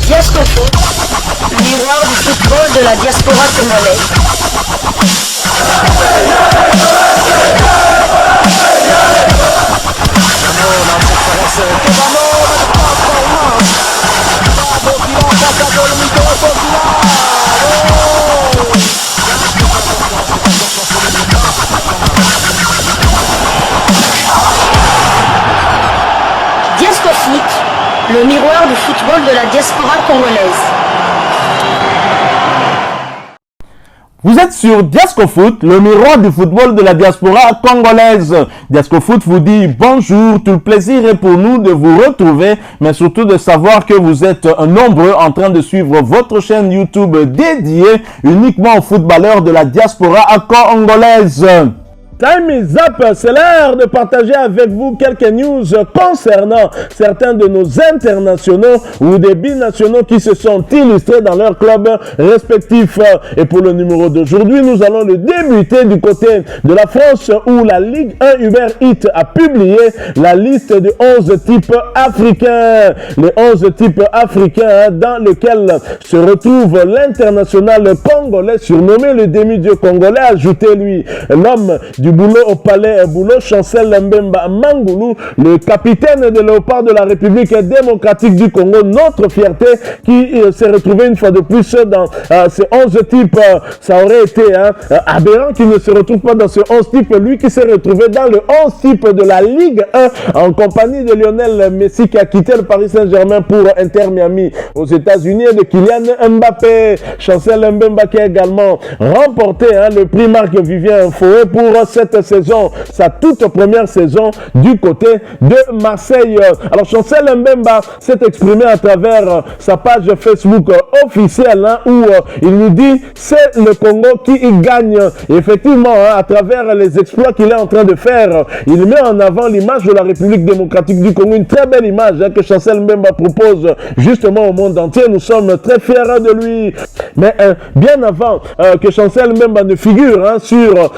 Diascofoot, miroir du football de la diaspora congolaise. Diascofoot, le miroir du football de la diaspora congolaise. Vous êtes sur Diascofoot, le miroir du football de la diaspora congolaise. Diascofoot vous dit bonjour, tout le plaisir est pour nous de vous retrouver, mais surtout de savoir que vous êtes nombreux en train de suivre votre chaîne YouTube dédiée uniquement aux footballeurs de la diaspora congolaise. Time is up, c'est l'heure de partager avec vous quelques news concernant certains de nos internationaux ou des binationaux qui se sont illustrés dans leurs clubs respectifs. Et pour le numéro d'aujourd'hui, nous allons le débuter du côté de la France où la Ligue 1 Uber Eats a publié la liste de 11 types africains. Les 11 types africains dans lesquels se retrouve l'international congolais surnommé le demi-dieu congolais, ajouté lui l'homme du boulot au palais boulot, Chancel Mbemba Mangulu, le capitaine de léopard de la République démocratique du Congo, notre fierté, qui s'est retrouvé une fois de plus dans ces 11 types. Ça aurait été aberrant qu'il ne se retrouve pas dans ces 11 types, lui qui s'est retrouvé dans le 11 type de la Ligue 1 en compagnie de Lionel Messi qui a quitté le Paris Saint-Germain pour Inter Miami aux États-Unis et de Kylian Mbappé. Chancel Mbemba qui a également remporté le prix Marc-Vivien Foé pour cette saison, sa toute première saison du côté de Marseille. Alors Chancel Mbemba s'est exprimé à travers sa page Facebook officielle où il nous dit c'est le Congo qui gagne. Et effectivement, à travers les exploits qu'il est en train de faire, il met en avant l'image de la République démocratique du Congo, une très belle image que Chancel Mbemba propose justement au monde entier. Nous sommes très fiers de lui. Mais bien avant que Chancel Mbemba ne figure sur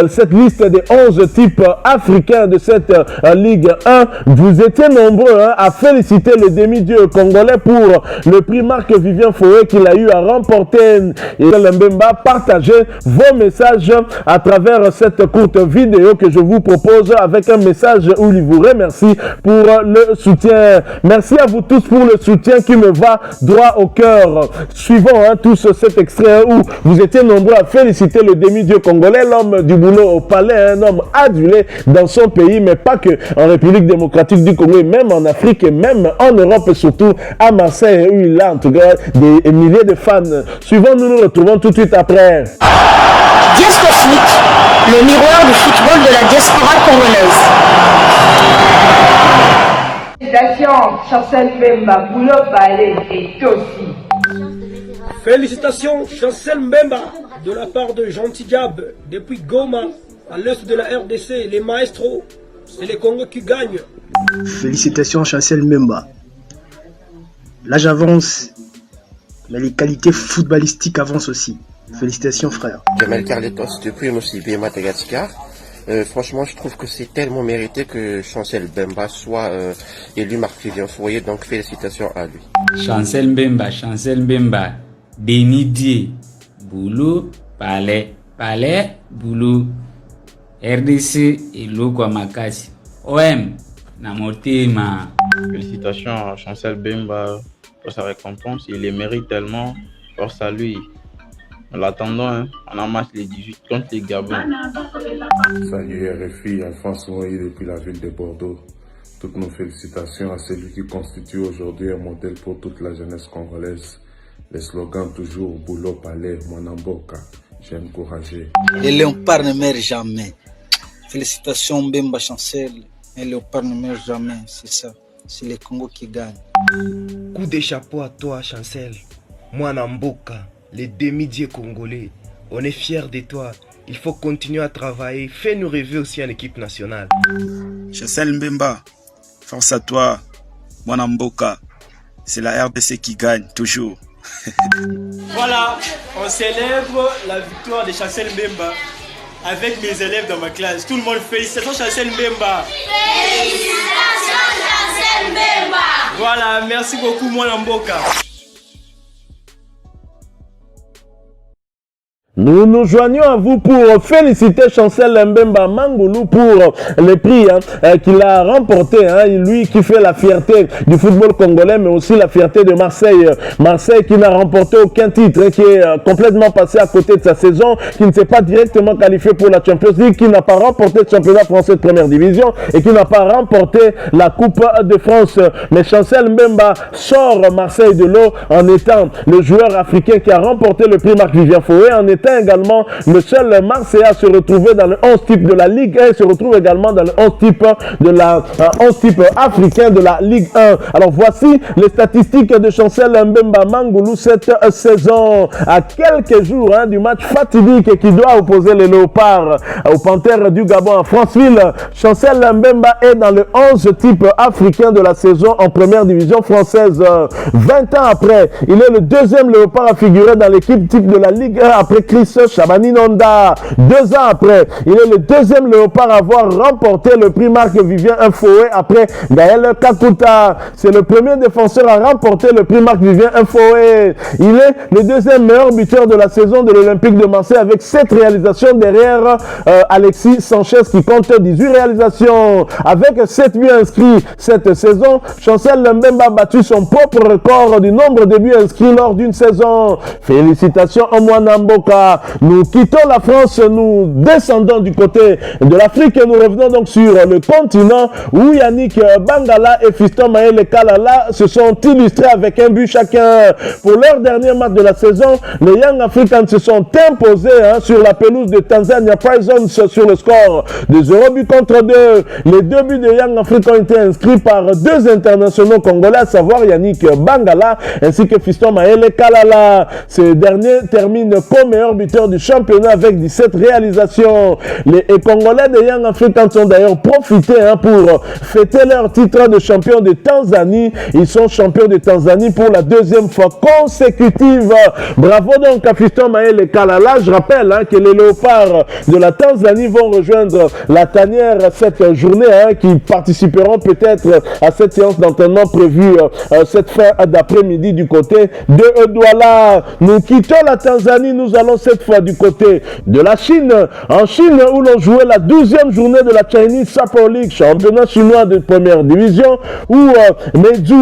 cette liste des 11 types africains de cette Ligue 1, vous étiez nombreux à féliciter le demi-dieu congolais pour le prix Marc-Vivien Foé qu'il a eu à remporter. Et Mbemba, partagez vos messages à travers cette courte vidéo que je vous propose avec un message où il vous remercie pour le soutien. Merci à vous tous pour le soutien qui me va droit au cœur. Suivons tous cet extrait où vous étiez nombreux à féliciter le demi-dieu congolais, l'homme du boulot au palais, un homme adulé dans son pays, mais pas que en République démocratique du Congo, et même en Afrique, et même en Europe, et surtout à Marseille, où il a en tout cas des milliers de fans. Suivons, nous nous retrouvons tout de suite après. Diascofoot, le miroir du football de la diaspora congolaise. Félicitations, Chancel Mbemba, Boulot Balé et Tossi. Félicitations, Chancel Mbemba, de la part de Gentil Diab, depuis Goma, à l'est de la RDC, les maestros, c'est les Congos qui gagnent. Félicitations, Chancel Mbemba. L'âge avance, mais les qualités footballistiques avancent aussi. Félicitations, frère. Jamel Carletos, depuis Moussibé Madagascar. Franchement, je trouve que c'est tellement mérité que Chancel Mbemba soit élu Marc-Vivien Foé, donc félicitations à lui. Chancel Mbemba, demi-dieu, boulot, palais, boulot, RDC et Lokwa Makasi. OM, Namotema. Félicitations à Chancel Mbemba pour sa récompense, il les mérite tellement, force à lui. En l'attendant, on a match les 18 contre les Gabon. Salut RFI, Alphonse Moïse depuis la ville de Bordeaux. Toutes nos félicitations à celui qui constitue aujourd'hui un modèle pour toute la jeunesse congolaise. Les slogans toujours Boulot Palais, Mwanamboka, j'ai encouragé. Les léopards ne meurent jamais. Félicitations Mbemba Chancel. Les léopards ne meurent jamais, c'est ça. C'est les Congo qui gagnent. Coup de chapeau à toi Chancel. Mwanamboka, les demi-dieux congolais. On est fiers de toi. Il faut continuer à travailler. Fais-nous rêver aussi en équipe nationale. Chancel Mbemba, force à toi. Mwanamboka, c'est la RDC qui gagne, toujours. Voilà, on célèbre la victoire de Chancel Mbemba avec mes élèves dans ma classe. Tout le monde félicitations Chancel Mbemba. Félicitations Chancel Mbemba. Voilà, merci beaucoup Mwanamboka. Nous nous joignons à vous pour féliciter Chancel Mbemba Mangulu pour le prix qu'il a remporté. Lui qui fait la fierté du football congolais, mais aussi la fierté de Marseille. Marseille qui n'a remporté aucun titre, qui est complètement passé à côté de sa saison, qui ne s'est pas directement qualifié pour la Champions League, qui n'a pas remporté le championnat français de première division et qui n'a pas remporté la Coupe de France. Mais Chancel Mbemba sort Marseille de l'eau en étant le joueur africain qui a remporté le prix Marc-Vivien Foé, en étant également le seul Marseillais à se retrouver dans le 11 type de la Ligue 1 et se retrouve également dans le 11 type de la 11 type africain de la Ligue 1. Alors voici les statistiques de Chancel Mbemba Mangulu cette saison, à quelques jours du match fatidique qui doit opposer les Léopards aux Panthères du Gabon à Franceville. Chancel Mbemba est dans le 11 type africain de la saison en première division française. 20 ans après, il est le deuxième Léopard à figurer dans l'équipe type de la Ligue 1 après Chris Chabani Nonda. 2 ans après, il est le deuxième Léopard à avoir remporté le prix Marc-Vivien Foé après Gaël Kakuta. C'est le premier défenseur à remporter le prix Marc-Vivien Foé. Il est le deuxième meilleur buteur de la saison de l'Olympique de Marseille avec 7 réalisations derrière Alexis Sanchez qui compte 18 réalisations. Avec 7 buts inscrits cette saison, Chancel Mbemba a battu son propre record du nombre de buts inscrits lors d'une saison. Félicitations à Mwana Mboka. Nous quittons la France, nous descendons du côté de l'Afrique et nous revenons donc sur le continent où Yannick Bangala et Fiston Maele Kalala se sont illustrés avec un but chacun. Pour leur dernier match de la saison, les Young Africans se sont imposés sur la pelouse de Tanzania Prisons sur le score de 0 but contre 2. Les 2 buts de Young Africans ont été inscrits par 2 internationaux congolais, à savoir Yannick Bangala ainsi que Fiston Maele Kalala. Ces derniers terminent comme meilleur buteur du championnat avec 17 réalisations. Les Congolais de Young Africans ont d'ailleurs profité pour fêter leur titre de champion de Tanzanie. Ils sont champions de Tanzanie pour la 2e fois consécutive. Bravo donc à Fiston Maele Kalala. Je rappelle que les Léopards de la Tanzanie vont rejoindre la tanière cette journée, qui participeront peut-être à cette séance d'entraînement prévue cette fin d'après-midi du côté de Douala. Nous quittons la Tanzanie, nous allons cette fois du côté de la Chine. En Chine où l'on jouait la 12e journée de la Chinese Super League, championnat chinois de première division, où Meizu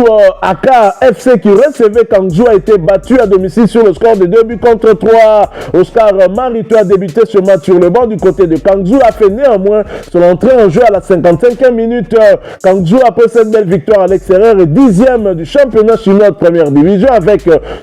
Aka FC qui recevait Kangzhou a été battu à domicile sur le score de 2 buts contre 3. Oscar Marito a débuté ce match sur le banc du côté de Kangzhou, a fait néanmoins son entrée en jeu à la 55e minute. Kangzhou, après cette belle victoire à l'extérieur, est 10e du championnat chinois de première division avec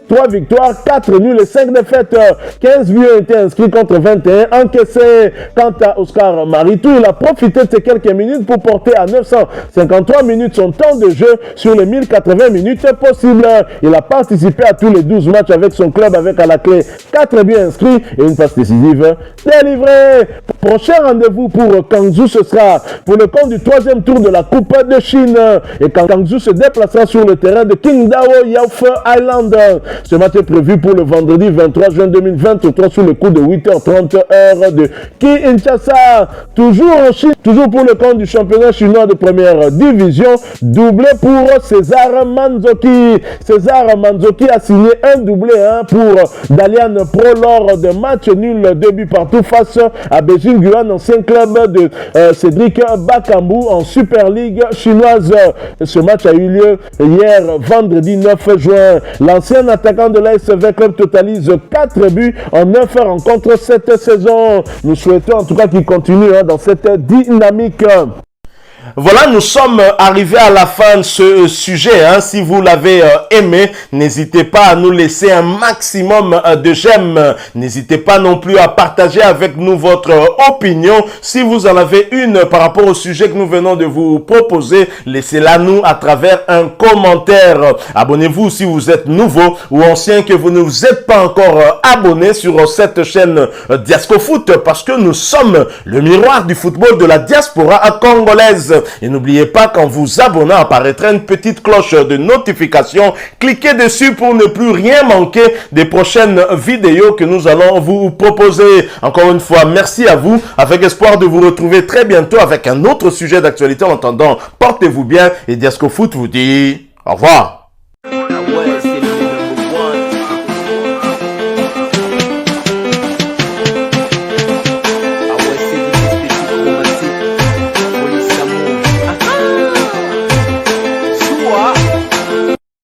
3 victoires, 4 nuls et 5 défaites. 15 buts ont été inscrits contre 21 encaissés. Quant à Oscar Marito, il a profité de ces quelques minutes pour porter à 953 minutes son temps de jeu sur les 1080 minutes possibles. Il a participé à tous les 12 matchs avec son club avec à la clé 4 buts inscrits et une passe décisive délivrée. Prochain rendez-vous pour Kangzhou, ce sera pour le compte du 3e tour de la Coupe de Chine. Et Kangzhou se déplacera sur le terrain de Qingdao Yaofe Island. Ce match est prévu pour le vendredi 23 juin 2023 sous le coup de 8h30 heure de Kinshasa. Toujours en Chine, toujours pour le compte du championnat chinois de première division, doublé pour César Manzoki. César Manzoki a signé un doublé pour Dalian Pro lors de match nul 2 buts partout face à Beijing Guan, ancien club de Cédric Bakambu en Super League chinoise. Ce match a eu lieu hier vendredi 9 juin. L'ancien attaquant de l'ASV Club totalise 4 buts en 9 rencontres cette saison. Nous souhaitons en tout cas qu'il continue dans cette dynamique. Voilà, nous sommes arrivés à la fin de ce sujet. Si vous l'avez aimé, n'hésitez pas à nous laisser un maximum de j'aime. N'hésitez pas non plus à partager avec nous votre opinion. Si vous en avez une par rapport au sujet que nous venons de vous proposer, laissez-la nous à travers un commentaire. Abonnez-vous si vous êtes nouveau ou ancien que vous ne vous êtes pas encore abonné sur cette chaîne Diasco Foot, parce que nous sommes le miroir du football de la diaspora congolaise. Et n'oubliez pas qu'en vous abonnant apparaîtra une petite cloche de notification. Cliquez dessus pour ne plus rien manquer des prochaines vidéos que nous allons vous proposer. Encore une fois, merci à vous, avec espoir de vous retrouver très bientôt avec un autre sujet d'actualité. En attendant, portez-vous bien et Diasco Foot vous dit au revoir.